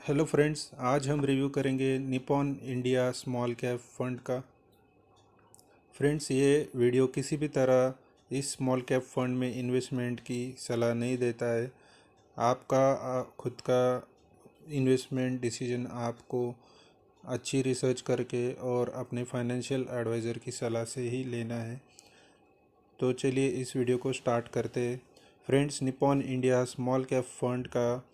Hello friends, आज हम review करेंगे Nippon India small cap fund का। फ्रेंड्स, ये वीडियो किसी भी तरह इस स्मॉल कैप फंड में इन्वेस्टमेंट की सलाह नहीं देता है। आपका खुद का इन्वेस्टमेंट डिसीजन आपको अच्छी रिसर्च करके और अपने फाइनेंशियल एडवाइज़र की सलाह से ही लेना है। तो चलिए इस वीडियो को स्टार्ट करते हैं। Friends, Nippon India small cap fund का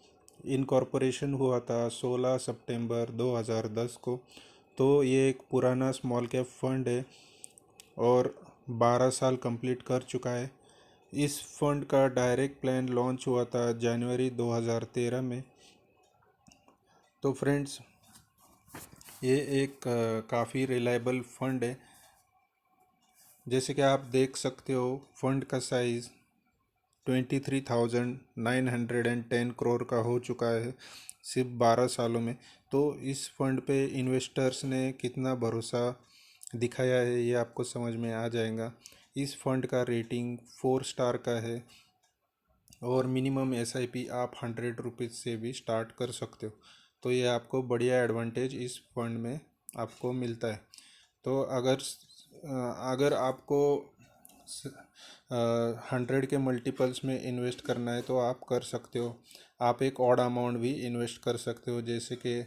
इनकॉर्पोरेशन हुआ था 16 सितंबर 2010 को। तो ये एक पुराना स्मॉल कैप फंड है और 12 साल कंप्लीट कर चुका है। इस फंड का डायरेक्ट प्लान लॉन्च हुआ था जनवरी 2013 में। तो फ्रेंड्स, ये एक काफ़ी रिलायबल फंड है। जैसे कि आप देख सकते हो, फंड का साइज़ 23,910 करोड़ का हो चुका है सिर्फ 12 सालों में। तो इस फंड पे इन्वेस्टर्स ने कितना भरोसा दिखाया है ये आपको समझ में आ जाएगा। इस फंड का रेटिंग 4 स्टार का है और मिनिमम एसआईपी आप 100 रुपीज़ से भी स्टार्ट कर सकते हो। तो ये आपको बढ़िया एडवांटेज इस फंड में आपको मिलता है। तो अगर आपको 100 के मल्टीपल्स में इन्वेस्ट करना है तो आप कर सकते हो। आप एक ऑड अमाउंट भी इन्वेस्ट कर सकते हो, जैसे कि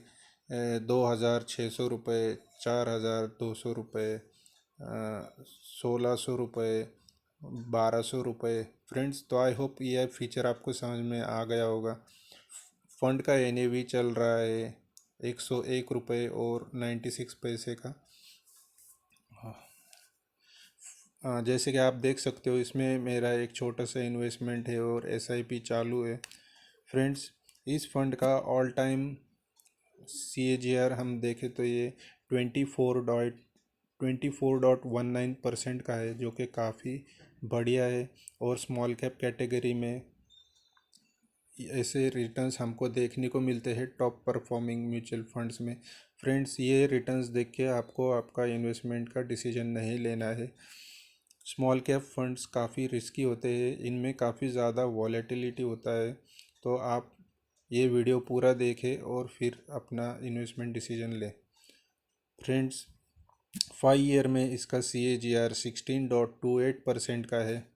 2,600 रुपये, 4,200 रुपये, 1,600 रुपये, 1,200 रुपये। फ्रेंड्स, तो आई होप ये फीचर आपको समझ में आ गया होगा। फंड का एनएवी चल रहा है 101 रुपये और 96 पैसे का। जैसे कि आप देख सकते हो, इसमें मेरा एक छोटा सा इन्वेस्टमेंट है और एसआईपी चालू है। फ्रेंड्स, इस फंड का ऑल टाइम सीएजीआर हम देखें तो ये 24.19% का है, जो कि काफ़ी बढ़िया है। और स्मॉल कैप कैटेगरी में ऐसे रिटर्न्स हमको देखने को मिलते हैं टॉप परफॉर्मिंग म्यूचुअल फंड्स में। फ्रेंड्स, ये रिटर्न्स देख के आपको आपका इन्वेस्टमेंट का डिसीजन नहीं लेना है। स्मॉल कैप फंड्स काफ़ी रिस्की होते हैं, इनमें काफ़ी ज़्यादा वॉलेटिलिटी होता है। तो आप ये वीडियो पूरा देखें और फिर अपना इन्वेस्टमेंट डिसीजन लें। फ्रेंड्स, 5 ईयर में इसका CAGR 16.28% का है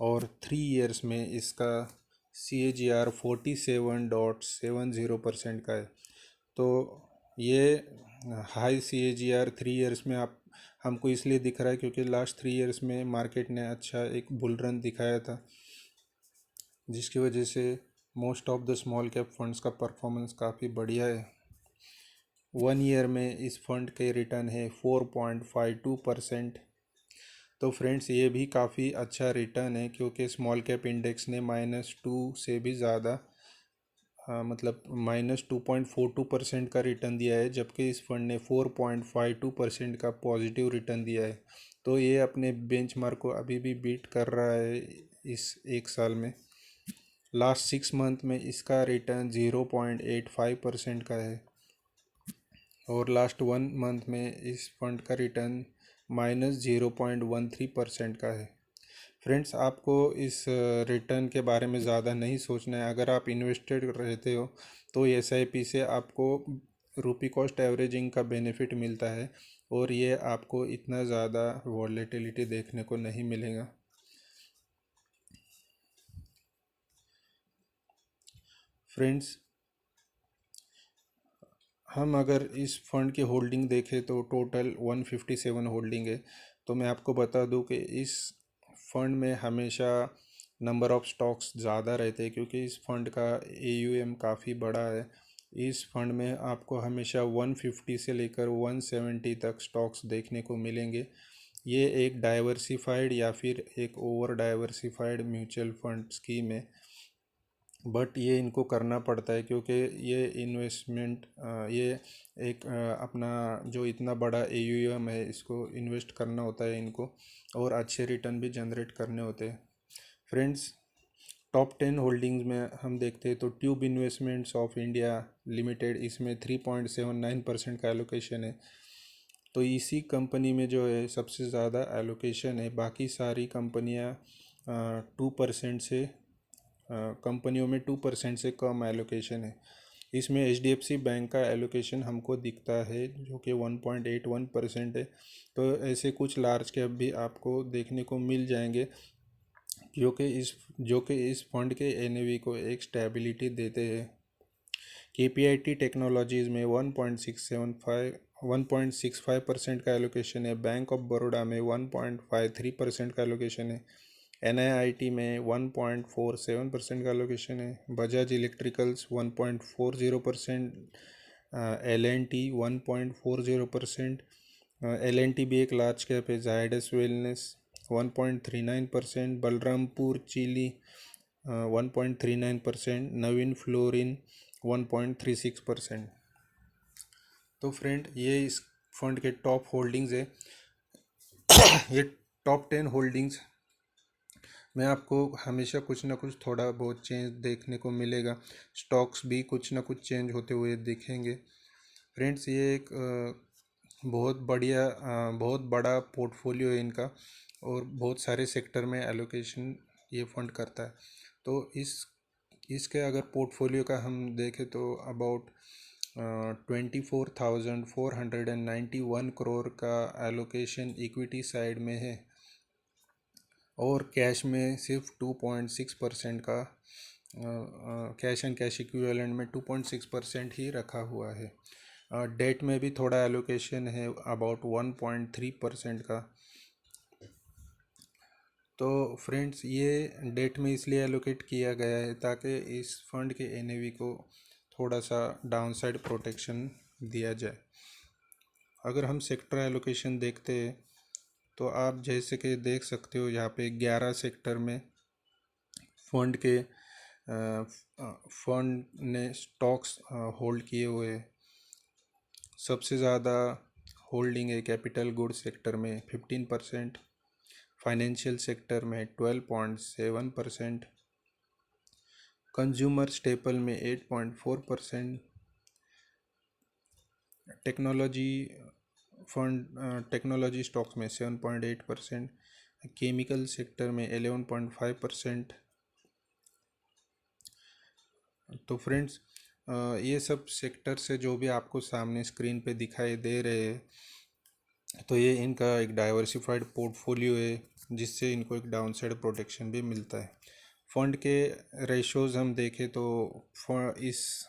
और 3 ईयर्स में इसका CAGR 47.70% का है। तो ये हाई CAGR 3 ईयर्स में आप हमको इसलिए दिख रहा है क्योंकि लास्ट 3 ईयर्स में मार्केट ने अच्छा एक बुल रन दिखाया था, जिसकी वजह से most of the small cap funds का परफॉर्मेंस काफ़ी बढ़िया है। 1 ईयर में इस फंड के रिटर्न है 4.52%। तो फ्रेंड्स, ये भी काफ़ी अच्छा रिटर्न है क्योंकि स्मॉल कैप इंडेक्स ने -2 से भी ज़्यादा मतलब -2.42% का रिटर्न दिया है, जबकि इस फंड ने 4.52% का पॉजिटिव रिटर्न दिया है। तो ये अपने बेंचमार्क को अभी भी बीट कर रहा है इस एक साल में। लास्ट 6 मंथ में इसका रिटर्न 0.85% का है और लास्ट 1 मंथ में इस फंड का रिटर्न -0.13% का है। फ्रेंड्स, आपको इस रिटर्न के बारे में ज़्यादा नहीं सोचना है। अगर आप इन्वेस्टेड रहते हो तो एसआईपी से आपको रुपी कॉस्ट एवरेजिंग का बेनिफिट मिलता है और ये आपको इतना ज़्यादा वॉलेटिलिटी देखने को नहीं मिलेगा। फ्रेंड्स, हम अगर इस फंड की होल्डिंग देखें तो टोटल 157 होल्डिंग है। तो मैं आपको बता दूं कि इस फंड में हमेशा नंबर ऑफ़ स्टॉक्स ज़्यादा रहते हैं क्योंकि इस फंड का AUM काफ़ी बड़ा है। इस फंड में आपको हमेशा 150 से लेकर 170 तक स्टॉक्स देखने को मिलेंगे। ये एक डाइवर्सिफाइड या फिर एक over diversified mutual fund scheme है, बट ये इनको करना पड़ता है क्योंकि ये इन्वेस्टमेंट ये एक अपना जो इतना बड़ा AUM है इसको इन्वेस्ट करना होता है इनको, और अच्छे रिटर्न भी जनरेट करने होते हैं। फ्रेंड्स, टॉप 10 होल्डिंग्स में हम देखते हैं तो tube investments of India limited, इसमें 3.79% का एलोकेशन है। तो इसी कंपनी में जो है सबसे ज़्यादा एलोकेशन है, बाकी सारी कंपनियां 2% से कंपनियों में 2% से कम एलोकेशन है। इसमें HDFC बैंक का एलोकेशन हमको दिखता है जो कि 1.81% है। तो ऐसे कुछ लार्ज कैप भी आपको देखने को मिल जाएंगे जो कि इस फंड के NAV को एक स्टेबिलिटी देते हैं। KPIT टेक्नोलॉजीज़ में 1.65% का एलोकेशन है। बैंक ऑफ बड़ौदा में 1.53% का एलोकेशन है। NIIT में 1.47% का एलोकेशन है। बजाज इलेक्ट्रिकल्स 1.40%, L&T 1.40%, L&T भी एक लार्ज कैप है। जायडस वेलनेस 1.39%, बलरामपुर चीनी 1.39%, नवीन फ्लोरिन 1.36%। तो फ्रेंड ये इस फंड के टॉप होल्डिंग्स है। ये टॉप 10 होल्डिंग्स में आपको हमेशा कुछ ना कुछ थोड़ा बहुत चेंज देखने को मिलेगा। स्टॉक्स भी कुछ ना कुछ चेंज होते हुए दिखेंगे। फ्रेंड्स ये एक बहुत बड़ा पोर्टफोलियो है इनका और बहुत सारे सेक्टर में एलोकेशन ये फंड करता है। तो इसके अगर पोर्टफोलियो का हम देखें तो अबाउट 24,491 करोड़ का एलोकेशन इक्विटी साइड में है और कैश में सिर्फ 2.6% का कैश एंड कैश इक्विवेलेंट में 2.6% ही रखा हुआ है। डेट में भी थोड़ा एलोकेशन है अबाउट 1.3% का। तो फ्रेंड्स ये डेट में इसलिए एलोकेट किया गया है ताकि इस फंड के NAV को थोड़ा सा डाउनसाइड प्रोटेक्शन दिया जाए। अगर हम सेक्टर एलोकेशन देखते हैं तो आप जैसे कि देख सकते हो यहाँ पे 11 सेक्टर में फंड ने स्टॉक्स होल्ड किए हुए हैं। सबसे ज़्यादा होल्डिंग है कैपिटल गुड्स सेक्टर में 15%, फाइनेंशियल सेक्टर में 12.7%, कंज्यूमर स्टेपल में 8.4%, टेक्नोलॉजी स्टॉक्स में 7.8%, केमिकल सेक्टर में 11.5%। तो फ्रेंड्स ये सब सेक्टर से जो भी आपको सामने स्क्रीन पे दिखाई दे रहे हैं तो ये इनका एक डाइवर्सिफाइड पोर्टफोलियो है जिससे इनको एक डाउनसाइड प्रोटेक्शन भी मिलता है। फंड के रेशोज़ हम देखें तो इस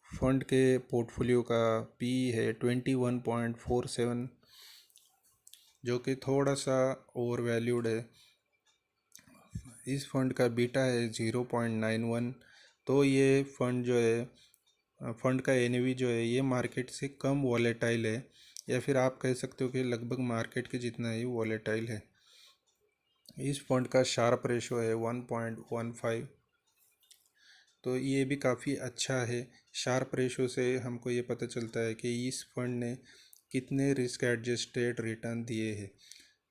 फंड के पोर्टफोलियो का PE है 21.47 जो कि थोड़ा सा ओवर वैल्यूड है। इस फंड का बीटा है 0.91। तो ये फंड का NAV जो है ये मार्केट से कम वॉलेटाइल है या फिर आप कह सकते हो कि लगभग मार्केट के जितना ही वॉलेटाइल है। इस फंड का शार्प रेशो है 1.15। तो ये भी काफ़ी अच्छा है। शार्प रेशो से हमको ये पता चलता है कि इस फंड ने कितने रिस्क एडजस्टेड रिटर्न दिए हैं।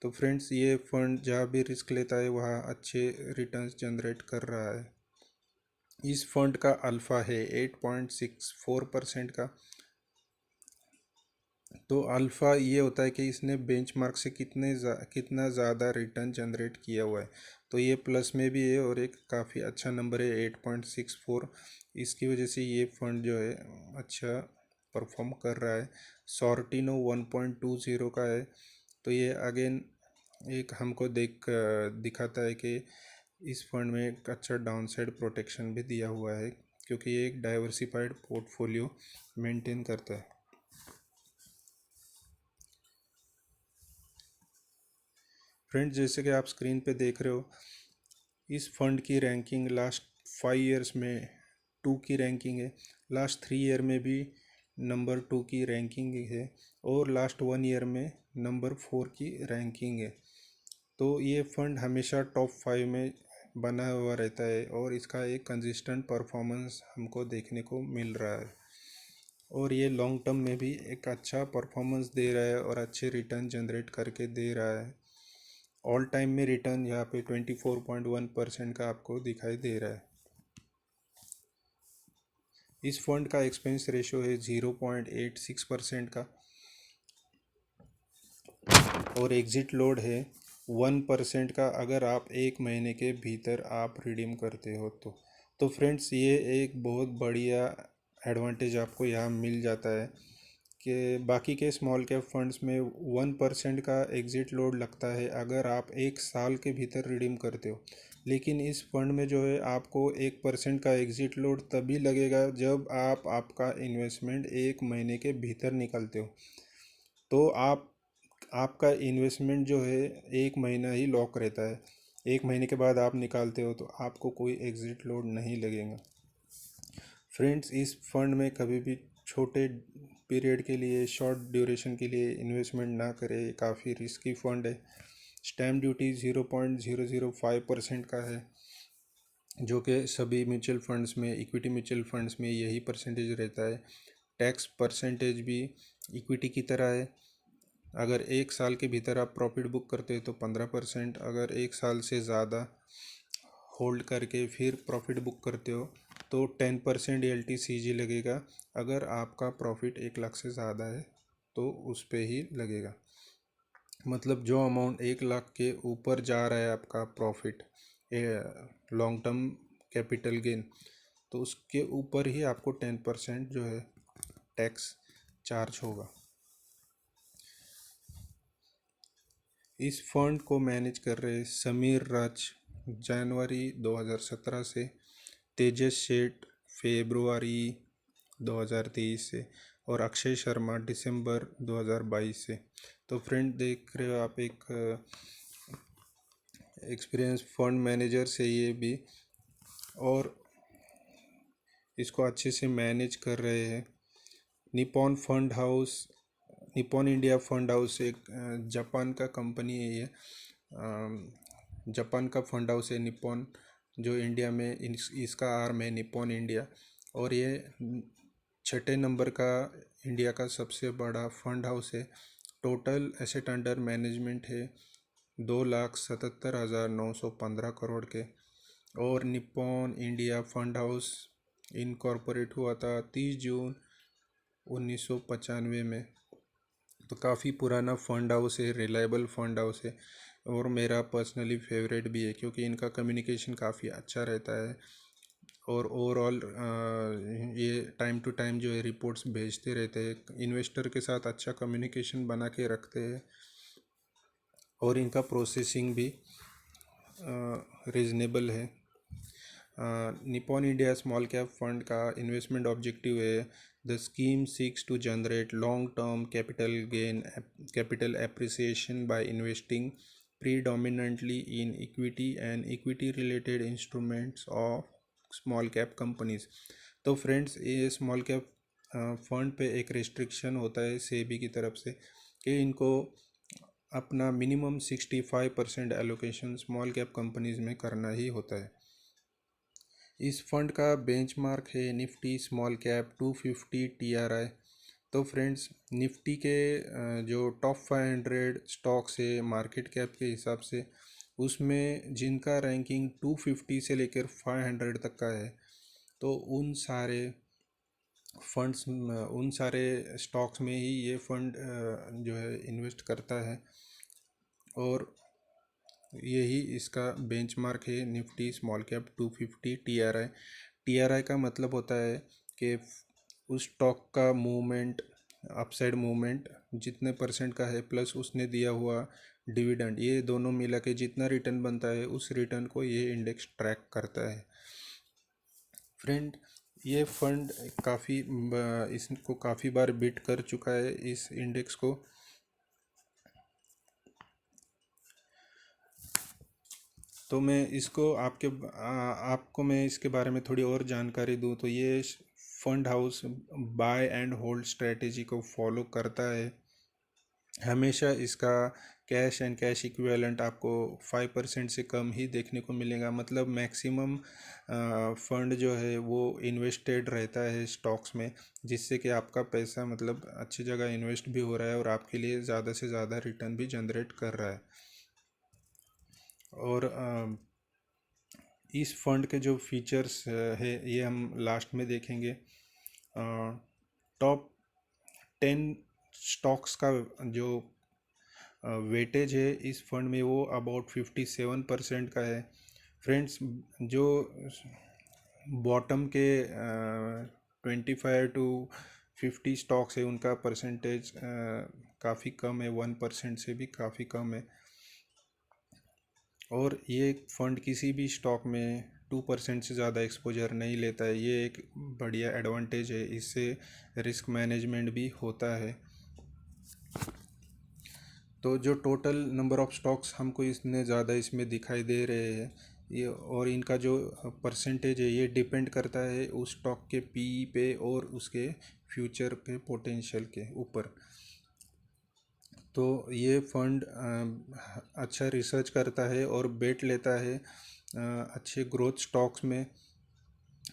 तो फ्रेंड्स ये फंड जहाँ भी रिस्क लेता है वहाँ अच्छे रिटर्न्स जनरेट कर रहा है। इस फंड का अल्फ़ा है 8.64% का। तो अल्फ़ा ये होता है कि इसने बेंचमार्क से कितना ज़्यादा रिटर्न जनरेट किया हुआ है। तो ये प्लस में भी है और एक काफ़ी अच्छा नंबर है 8.64। इसकी वजह से ये फंड जो है अच्छा परफॉर्म कर रहा है। सॉर्टिनो 1.20 का है। तो ये अगेन एक हमको दिखाता है कि इस फंड में एक अच्छा डाउनसाइड प्रोटेक्शन भी दिया हुआ है क्योंकि ये एक डाइवर्सिफाइड पोर्टफोलियो मेंटेन करता है। फ्रेंड्स जैसे कि आप स्क्रीन पे देख रहे हो इस फंड की रैंकिंग लास्ट 5 ईयर्स में 2 की रैंकिंग है। लास्ट 3 ईयर में भी नंबर 2 की रैंकिंग है और लास्ट 1 ईयर में नंबर 4 की रैंकिंग है। तो ये फंड हमेशा टॉप 5 में बना हुआ रहता है और इसका एक कंसिस्टेंट परफॉर्मेंस हमको देखने को मिल रहा है और ये लॉन्ग टर्म में भी एक अच्छा परफॉर्मेंस दे रहा है और अच्छे रिटर्न जनरेट करके दे रहा है। ऑल टाइम में रिटर्न यहाँ पे 24.1% का आपको दिखाई दे रहा है। इस फंड का एक्सपेंस रेशो है 0.86% का और एग्जिट लोड है 1% का अगर आप 1 महीने के भीतर आप रिडीम करते हो तो फ्रेंड्स ये एक बहुत बढ़िया एडवांटेज आपको यहाँ मिल जाता है कि बाकी के स्मॉल कैप फंड्स में 1% का एग्ज़िट लोड लगता है अगर आप 1 साल के भीतर रिडीम करते हो। लेकिन इस फंड में जो है आपको 1% का एग्ज़िट लोड तभी लगेगा जब आप आपका इन्वेस्टमेंट 1 महीने के भीतर निकालते हो। तो आपका इन्वेस्टमेंट जो है 1 महीना ही लॉक रहता है। 1 महीने के बाद आप निकालते हो तो आपको कोई एग्ज़िट लोड नहीं लगेगा। फ्रेंड्स, इस फंड में कभी भी छोटे पीरियड के लिए, शॉर्ट ड्यूरेशन के लिए इन्वेस्टमेंट ना करें। काफ़ी रिस्की फंड है। स्टैम्प ड्यूटी 0.005% का है, जो कि सभी म्यूचुअल फंड्स में, इक्विटी म्यूचुअल फंड्स में यही परसेंटेज रहता है। टैक्स परसेंटेज भी इक्विटी की तरह है। अगर 1 साल के भीतर आप प्रॉफिट बुक करते हो तो 15%, अगर 1 साल से ज़्यादा होल्ड करके फिर प्रॉफिट बुक करते हो तो 10% LTCG लगेगा। अगर आपका प्रॉफिट 1 लाख से ज़्यादा है तो उस पे ही लगेगा। मतलब जो अमाउंट 1 लाख के ऊपर जा रहा है आपका profit, long term capital gain, तो उसके ऊपर ही आपको 10% जो है टैक्स चार्ज होगा। इस फंड को मैनेज कर रहे समीर राज जनवरी 2017 से, तेजस सेठ फरवरी 2023 से, और अक्षय शर्मा दिसंबर 2022 से। तो फ्रेंड, देख रहे हो आप, एक एक्सपीरियंस फंड मैनेजर से ये भी, और इसको अच्छे से मैनेज कर रहे हैं। Nippon fund house, Nippon India fund house एक जापान का कंपनी है। ये जापान का फंड हाउस है निपॉन, जो इंडिया में इसका आर्म है निपॉन इंडिया। और ये 6 नंबर का इंडिया का सबसे बड़ा फंड हाउस है। टोटल एसेट अंडर मैनेजमेंट है 2,77,915 करोड़ के। और Nippon India fund house incorporate हुआ था 30 जून 1995 में। तो काफ़ी पुराना फंड हाउस है, रिलायबल फंड हाउस है, और मेरा पर्सनली फेवरेट भी है क्योंकि इनका कम्युनिकेशन काफ़ी अच्छा रहता है। और ओवरऑल ये टाइम टू टाइम जो है रिपोर्ट्स भेजते रहते हैं, इन्वेस्टर के साथ अच्छा कम्युनिकेशन बना के रखते हैं, और इनका प्रोसेसिंग भी रीज़नेबल है। Nippon India small cap fund का इन्वेस्टमेंट ऑब्जेक्टिव है, the scheme seeks to generate long term capital appreciation by investing predominantly in equity and equity related instruments of small cap companies. तो friends, ये small cap fund पे एक restriction होता है सेबी की तरफ से कि इनको अपना minimum 65% allocation small cap companies में करना ही होता है। इस फंड का बेंचमार्क है निफ्टी स्मॉल कैप 250 TRI। तो फ्रेंड्स, निफ्टी के जो टॉप 500 स्टॉक्स है मार्केट कैप के हिसाब से, उसमें जिनका रैंकिंग 250 से लेकर 500 तक का है, तो उन सारे स्टॉक्स में ही ये फंड जो है इन्वेस्ट करता है। और यही इसका बेंचमार्क है Nifty small cap 250 TRI। TRI का मतलब होता है कि उस स्टॉक का मूवमेंट, अपसाइड मूवमेंट जितने परसेंट का है प्लस उसने दिया हुआ डिविडेंड, ये दोनों मिला के जितना रिटर्न बनता है उस रिटर्न को ये इंडेक्स ट्रैक करता है। फ्रेंड, ये फंड इसको काफ़ी बार बीट कर चुका है इस इंडेक्स को। तो मैं इसको आपको मैं इसके बारे में थोड़ी और जानकारी दूं तो ये fund house by and hold strategy को फॉलो करता है। हमेशा इसका कैश एंड कैश इक्विवेलेंट आपको 5% से कम ही देखने को मिलेगा। मतलब मैक्सिमम फंड जो है वो इन्वेस्टेड रहता है स्टॉक्स में, जिससे कि आपका पैसा मतलब अच्छी जगह इन्वेस्ट भी हो रहा है और आपके लिए ज़्यादा से ज़्यादा रिटर्न भी जनरेट कर रहा है। और इस फंड के जो फीचर्स है ये हम लास्ट में देखेंगे। टॉप 10 स्टॉक्स का जो वेटेज है इस फंड में वो अबाउट 57% का है। फ्रेंड्स, जो बॉटम के 25 to 50 स्टॉक्स है उनका परसेंटेज काफ़ी कम है, 1% से भी काफ़ी कम है। और ये फंड किसी भी स्टॉक में 2% से ज़्यादा एक्सपोजर नहीं लेता है। ये एक बढ़िया एडवांटेज है, इससे रिस्क मैनेजमेंट भी होता है। तो जो टोटल नंबर ऑफ़ स्टॉक्स हमको इतने ज़्यादा इसमें दिखाई दे रहे हैं, ये और इनका जो परसेंटेज है ये डिपेंड करता है उस स्टॉक के पीई पे और उसके फ्यूचर के पोटेंशियल के ऊपर। तो ये फंड अच्छा रिसर्च करता है और बेट लेता है अच्छे ग्रोथ स्टॉक्स में,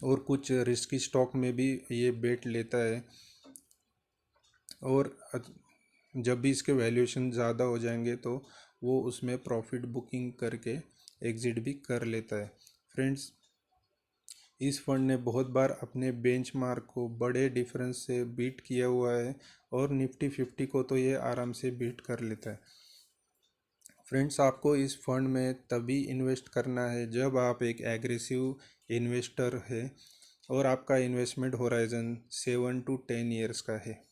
और कुछ रिस्की स्टॉक में भी ये बेट लेता है। और जब भी इसके वैल्यूएशन ज़्यादा हो जाएंगे तो वो उसमें प्रॉफिट बुकिंग करके एग्ज़िट भी कर लेता है। फ्रेंड्स, इस फंड ने बहुत बार अपने बेंचमार्क को बड़े डिफरेंस से बीट किया हुआ है, और निफ्टी 50 को तो ये आराम से बीट कर लेता है। फ्रेंड्स, आपको इस फंड में तभी इन्वेस्ट करना है जब आप एक एग्रेसिव इन्वेस्टर है और आपका इन्वेस्टमेंट होराइजन 7 to 10 ईयर्स का है।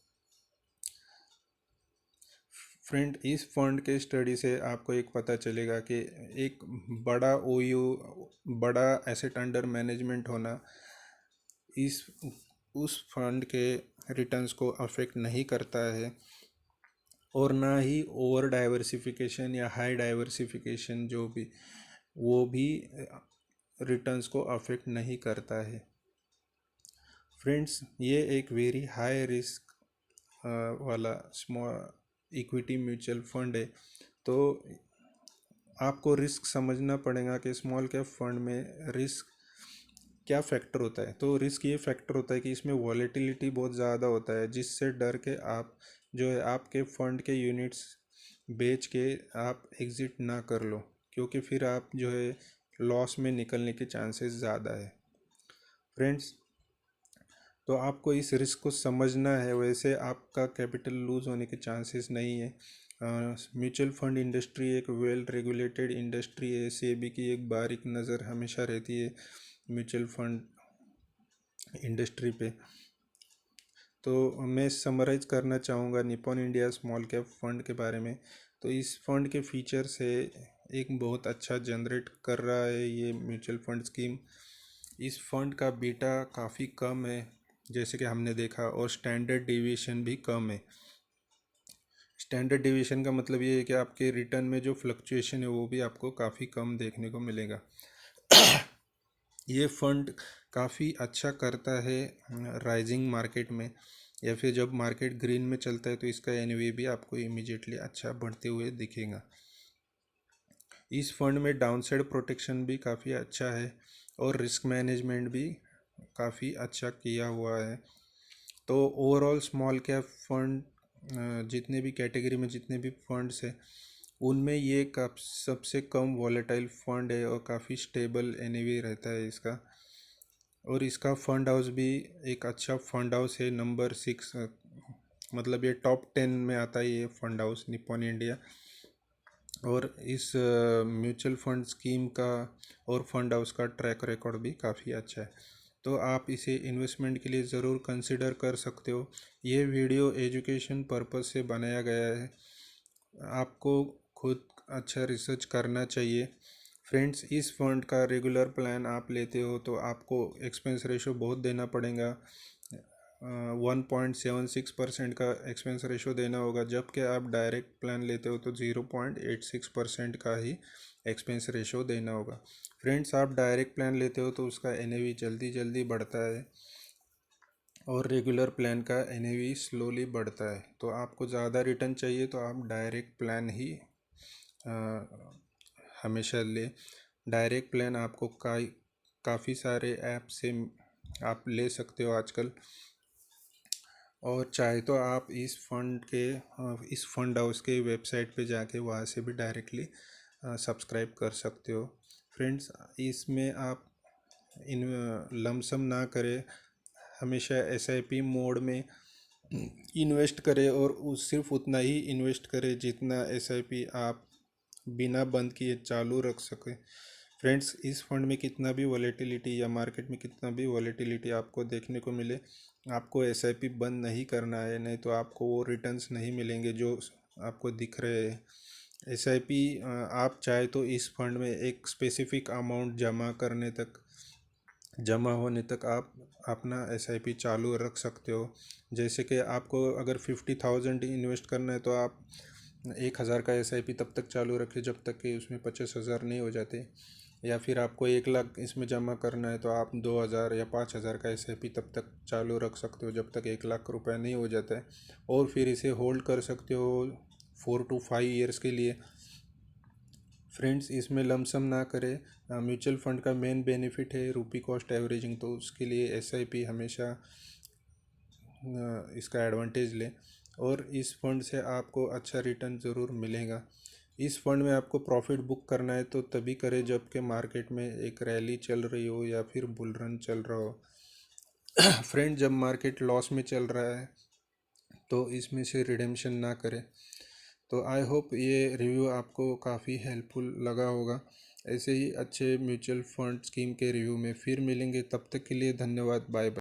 फ्रेंड, इस फंड के स्टडी से आपको एक पता चलेगा कि एक बड़ा ओयू, बड़ा एसेट अंडर मैनेजमेंट होना इस उस फंड के रिटर्न्स को अफेक्ट नहीं करता है, और ना ही ओवर डाइवर्सिफिकेशन या हाई डाइवर्सिफिकेशन जो भी वो भी रिटर्न्स को अफेक्ट नहीं करता है। फ्रेंड्स, ये एक वेरी हाई रिस्क वाला स्मॉल इक्विटी म्यूचुअल फंड है। तो आपको रिस्क समझना पड़ेगा कि स्मॉल कैप फंड में रिस्क क्या फैक्टर होता है। तो रिस्क ये फैक्टर होता है कि इसमें वॉलेटिलिटी बहुत ज़्यादा होता है, जिससे डर के आप जो है आपके फंड के यूनिट्स बेच के आप एग्ज़िट ना कर लो, क्योंकि फिर आप जो है लॉस में निकलने के चांसेस ज़्यादा है। फ्रेंड्स, तो आपको इस रिस्क को समझना है, वैसे आपका कैपिटल लूज़ होने के चांसेस नहीं है। म्यूचुअल फंड इंडस्ट्री एक वेल रेगुलेटेड इंडस्ट्री है। सेबी की एक बारीक नज़र हमेशा रहती है म्यूचुअल फंड इंडस्ट्री पे। तो मैं समराइज करना चाहूँगा Nippon India small cap fund के बारे में। तो इस फंड के फीचर्स है, एक बहुत अच्छा जनरेट कर रहा है ये म्यूचुअल फंड स्कीम। इस फंड का बीटा काफ़ी कम है जैसे कि हमने देखा, और स्टैंडर्ड डेविएशन भी कम है। स्टैंडर्ड डेविएशन का मतलब ये है कि आपके रिटर्न में जो फ्लक्चुएशन है वो भी आपको काफ़ी कम देखने को मिलेगा। ये फंड काफ़ी अच्छा करता है राइजिंग मार्केट में, या फिर जब मार्केट ग्रीन में चलता है तो इसका एनएवी भी आपको इमीडिएटली अच्छा बढ़ते हुए दिखेगा। इस फंड में डाउनसाइड प्रोटेक्शन भी काफ़ी अच्छा है, और रिस्क मैनेजमेंट भी काफ़ी अच्छा किया हुआ है। तो ओवरऑल स्मॉल कैप फंड जितने भी कैटेगरी में जितने भी फंड्स हैं उनमें ये सबसे कम वॉलेटाइल फंड है, और काफ़ी स्टेबल एनएवी रहता है इसका। और इसका फंड हाउस भी एक अच्छा फंड हाउस है, नंबर 6, मतलब ये टॉप 10 में आता है ये फंड हाउस निपॉन इंडिया। और इस म्यूचुअल फंड स्कीम का और फंड हाउस का ट्रैक रिकॉर्ड भी काफ़ी अच्छा है। तो आप इसे इन्वेस्टमेंट के लिए ज़रूर कंसिडर कर सकते हो। ये वीडियो एजुकेशन पर्पज़ से बनाया गया है, आपको खुद अच्छा रिसर्च करना चाहिए। फ्रेंड्स, इस फंड का रेगुलर प्लान आप लेते हो तो आपको एक्सपेंस रेशो बहुत देना पड़ेगा, 1.76% का एक्सपेंस रेशो देना होगा, जबकि आप डायरेक्ट प्लान लेते हो तो 0.86% का ही एक्सपेंस रेशो देना होगा। फ्रेंड्स, आप डायरेक्ट प्लान लेते हो तो उसका एनएवी जल्दी जल्दी बढ़ता है, और रेगुलर प्लान का एनएवी स्लोली बढ़ता है। तो आपको ज़्यादा रिटर्न चाहिए तो आप डायरेक्ट प्लान ही हमेशा ले। डायरेक्ट प्लान आपको काफ़ी सारे ऐप से आप ले सकते हो आजकल, और चाहे तो आप इस फंड हाउस के वेबसाइट पे जाके वहाँ से भी डायरेक्टली सब्सक्राइब कर सकते हो। फ्रेंड्स, इसमें आप इन लमसम ना करें, हमेशा एसआईपी मोड में इन्वेस्ट करें और उस सिर्फ उतना ही इन्वेस्ट करें जितना एसआईपी आप बिना बंद किए चालू रख सकें। फ्रेंड्स, इस फंड में कितना भी वॉलेटिलिटी या मार्केट में कितना भी वॉलेटिलिटी आपको देखने को मिले, आपको एसआईपी बंद नहीं करना है, नहीं तो आपको वो रिटर्न्स नहीं मिलेंगे जो आपको दिख रहे हैं। एसआईपी आप चाहे तो इस फंड में एक स्पेसिफिक अमाउंट जमा होने तक आप अपना एसआईपी चालू रख सकते हो। जैसे कि आपको अगर 50,000 इन्वेस्ट करना है तो आप 1,000 का एसआईपी तब तक चालू रखें जब तक कि उसमें 50,000 नहीं हो जाते। या फिर आपको 1 लाख इसमें जमा करना है तो आप 2,000 या 5,000 का एसआईपी तब तक चालू रख सकते हो जब तक 1 लाख रुपए नहीं हो जाता है। और फिर इसे होल्ड कर सकते हो 4 to 5 ईयर्स के लिए। फ्रेंड्स, इसमें लमसम ना करें। म्यूचुअल फंड का मेन बेनिफिट है रुपी कॉस्ट एवरेजिंग, तो उसके लिए एसआईपी हमेशा इसका एडवांटेज लें और इस फंड से आपको अच्छा रिटर्न ज़रूर मिलेगा। इस फंड में आपको प्रॉफिट बुक करना है तो तभी करें जबकि मार्केट में एक रैली चल रही हो या फिर बुल रन चल रहा हो। फ्रेंड, जब मार्केट लॉस में चल रहा है तो इसमें से रिडेम्पशन ना करें। तो आई होप ये रिव्यू आपको काफ़ी हेल्पफुल लगा होगा। ऐसे ही अच्छे म्यूचुअल फंड स्कीम के रिव्यू में फिर मिलेंगे, तब तक के लिए धन्यवाद। Bye bye.